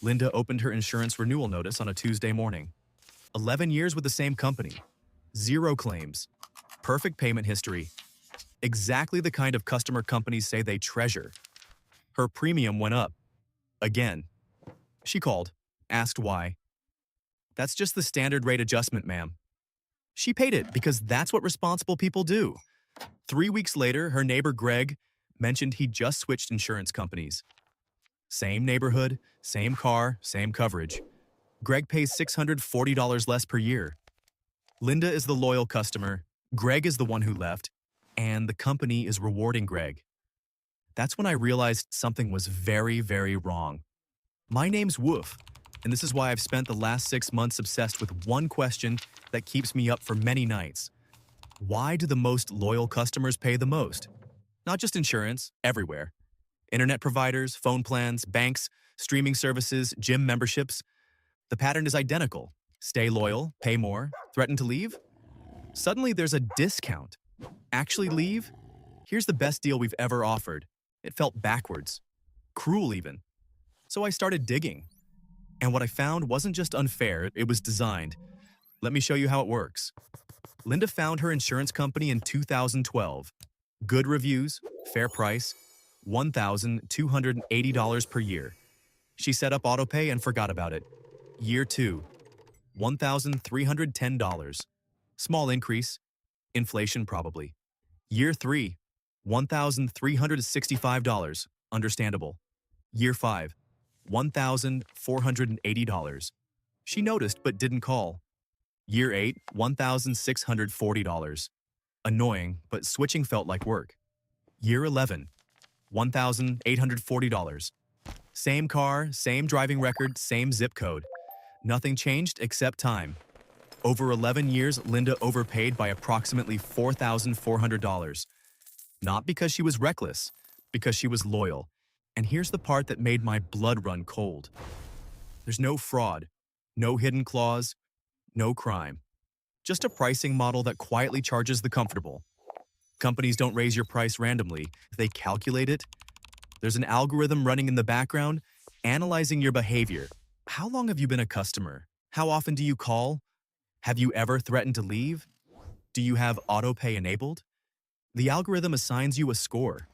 Linda opened her insurance renewal notice on a Tuesday morning. 11 years with the same company. Zero claims. Perfect payment history. Exactly the kind of customer companies say they treasure. Her premium went up. Again. She called, asked why. That's just the standard rate adjustment, ma'am. She paid it because that's what responsible people do. 3 weeks later, her neighbor Greg mentioned he just switched insurance companies. Same neighborhood, same car, same coverage. Greg pays $640 less per year. Linda is the loyal customer, Greg is the one who left, and the company is rewarding Greg. That's when I realized something was very, very wrong. My name's Woof, and this is why I've spent the last 6 months obsessed with one question that keeps me up for many nights. Why do the most loyal customers pay the most? Not just insurance, everywhere. Internet providers, phone plans, banks, streaming services, gym memberships. The pattern is identical. Stay loyal, pay more, threaten to leave. Suddenly there's a discount. Actually leave? Here's the best deal we've ever offered. It felt backwards. Cruel even. So I started digging. And what I found wasn't just unfair, it was designed. Let me show you how it works. Linda found her insurance company in 2012. Good reviews, fair price, $1,280 per year. She set up autopay and forgot about it. Year 2, $1,310. Small increase. Inflation probably. Year 3, $1,365. Understandable. Year 5, $1,480. She noticed but didn't call. Year 8, $1,640. Annoying, but switching felt like work. Year 11, $1,840. Same car, same driving record, same zip code. Nothing changed except time. Over 11 years, Linda overpaid by approximately $4,400. Not because she was reckless, because she was loyal. And here's the part that made my blood run cold. There's no fraud, no hidden clause, no crime. Just a pricing model that quietly charges the comfortable. Companies don't raise your price randomly, they calculate it. There's an algorithm running in the background, analyzing your behavior. How long have you been a customer? How often do you call? Have you ever threatened to leave? Do you have autopay enabled? The algorithm assigns you a score.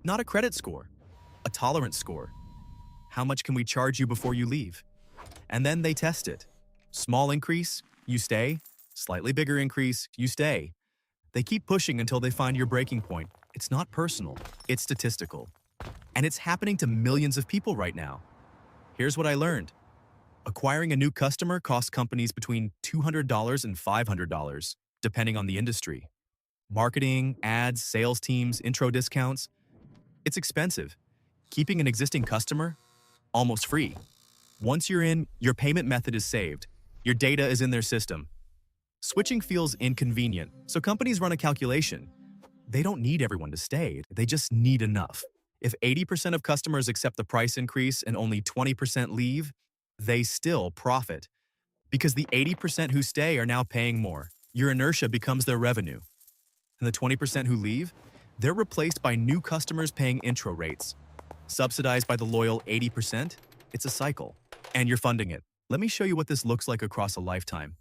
Not a credit score, a tolerance score. How much can we charge you before you leave? And then they test it. Small increase, you stay. Slightly bigger increase, you stay. They keep pushing until they find your breaking point. It's not personal, it's statistical. And it's happening to millions of people right now. Here's what I learned. Acquiring a new customer costs companies between $200 and $500, depending on the industry. Marketing, ads, sales teams, intro discounts. It's expensive. Keeping an existing customer? Almost free. Once you're in, your payment method is saved. Your data is in their system. Switching feels inconvenient, so companies run a calculation. They don't need everyone to stay, they just need enough. If 80% of customers accept the price increase and only 20% leave, they still profit. Because the 80% who stay are now paying more. Your inertia becomes their revenue. And the 20% who leave, they're replaced by new customers paying intro rates. Subsidized by the loyal 80%, it's a cycle. And you're funding it. Let me show you what this looks like across a lifetime.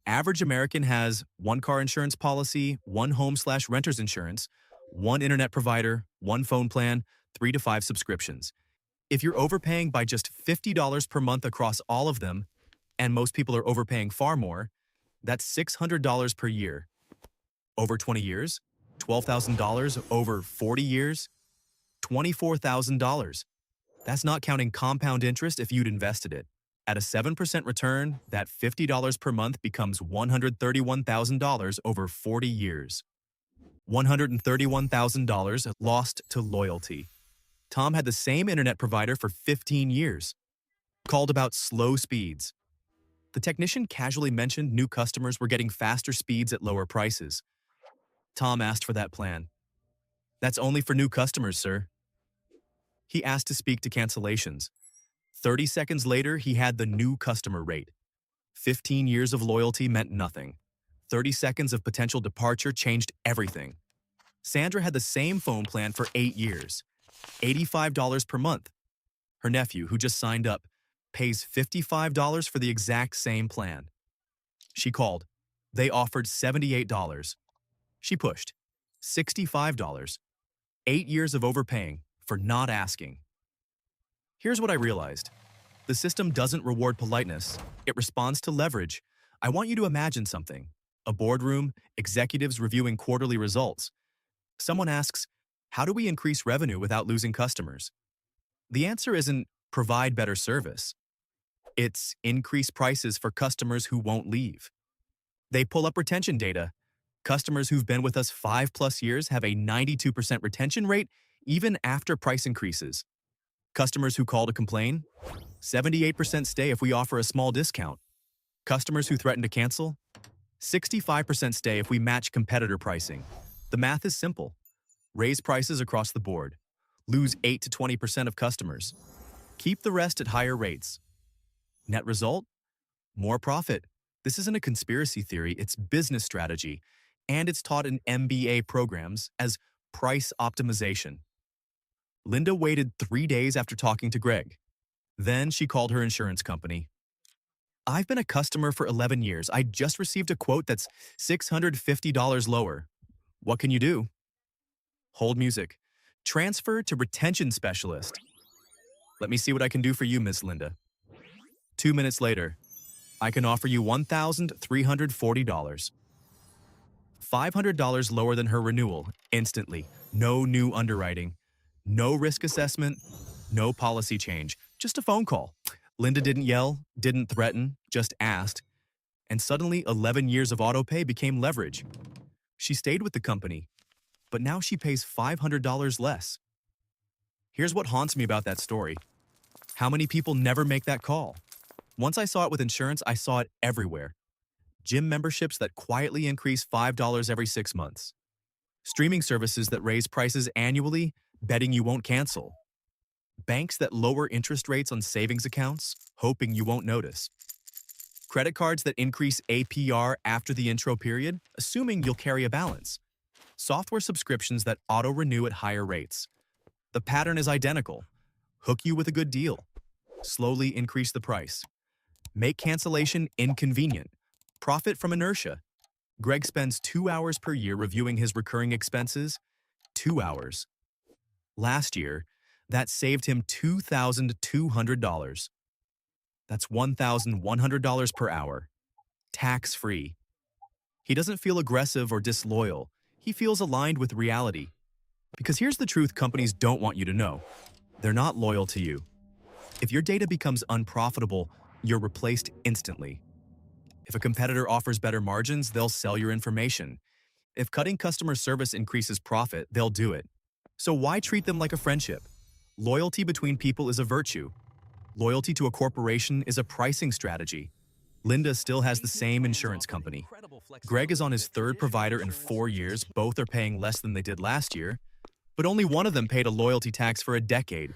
Average American has one car insurance policy, one home/renter's insurance, one internet provider, one phone plan, 3 to 5 subscriptions. If you're overpaying by just $50 per month across all of them, and most people are overpaying far more, that's $600 per year. Over 20 years, $12,000. Over 40 years, $24,000. That's not counting compound interest if you'd invested it. At a 7% return, that $50 per month becomes $131,000 over 40 years. $131,000 lost to loyalty. Tom had the same internet provider for 15 years. Called about slow speeds. The technician casually mentioned new customers were getting faster speeds at lower prices. Tom asked for that plan. That's only for new customers, sir. He asked to speak to cancellations. 30 seconds later, he had the new customer rate. 15 years of loyalty meant nothing. 30 seconds of potential departure changed everything. Sandra had the same phone plan for 8 years. $85 per month. Her nephew, who just signed up, pays $55 for the exact same plan. She called. They offered $78. She pushed. $65. 8 years of overpaying for not asking. Here's what I realized. The system doesn't reward politeness. It responds to leverage. I want you to imagine something. A boardroom, executives reviewing quarterly results. Someone asks, how do we increase revenue without losing customers? The answer isn't provide better service. It's increase prices for customers who won't leave. They pull up retention data. Customers who've been with us 5+ years have a 92% retention rate even after price increases. Customers who call to complain, 78% stay if we offer a small discount. Customers who threaten to cancel, 65% stay if we match competitor pricing. The math is simple. Raise prices across the board. Lose 8 to 20% of customers. Keep the rest at higher rates. Net result? More profit. This isn't a conspiracy theory, it's business strategy, and it's taught in MBA programs as price optimization. Linda waited 3 days after talking to Greg. Then she called her insurance company. I've been a customer for 11 years. I just received a quote that's $650 lower. What can you do? Hold music. Transfer to retention specialist. Let me see what I can do for you, Miss Linda. 2 minutes later, I can offer you $1,340. $500 lower than her renewal, instantly. No new underwriting. No risk assessment. No policy change. Just a phone call. Linda didn't yell, didn't threaten, just asked. And suddenly, 11 years of autopay became leverage. She stayed with the company, but now she pays $500 less. Here's what haunts me about that story. How many people never make that call? Once I saw it with insurance, I saw it everywhere. Gym memberships that quietly increase $5 every 6 months. Streaming services that raise prices annually, betting you won't cancel. Banks that lower interest rates on savings accounts, hoping you won't notice. Credit cards that increase APR after the intro period, assuming you'll carry a balance. Software subscriptions that auto-renew at higher rates. The pattern is identical. Hook you with a good deal. Slowly increase the price. Make cancellation inconvenient. Profit from inertia. Greg spends 2 hours per year reviewing his recurring expenses. 2 hours. Last year, that saved him $2,200. That's $1,100 per hour. Tax-free. He doesn't feel aggressive or disloyal. He feels aligned with reality. Because here's the truth companies don't want you to know. They're not loyal to you. If your data becomes unprofitable, you're replaced instantly. If a competitor offers better margins, they'll sell your information. If cutting customer service increases profit, they'll do it. So why treat them like a friendship? Loyalty between people is a virtue. Loyalty to a corporation is a pricing strategy. Linda still has the same insurance company. Greg is on his third provider in 4 years. Both are paying less than they did last year. But only one of them paid a loyalty tax for a decade.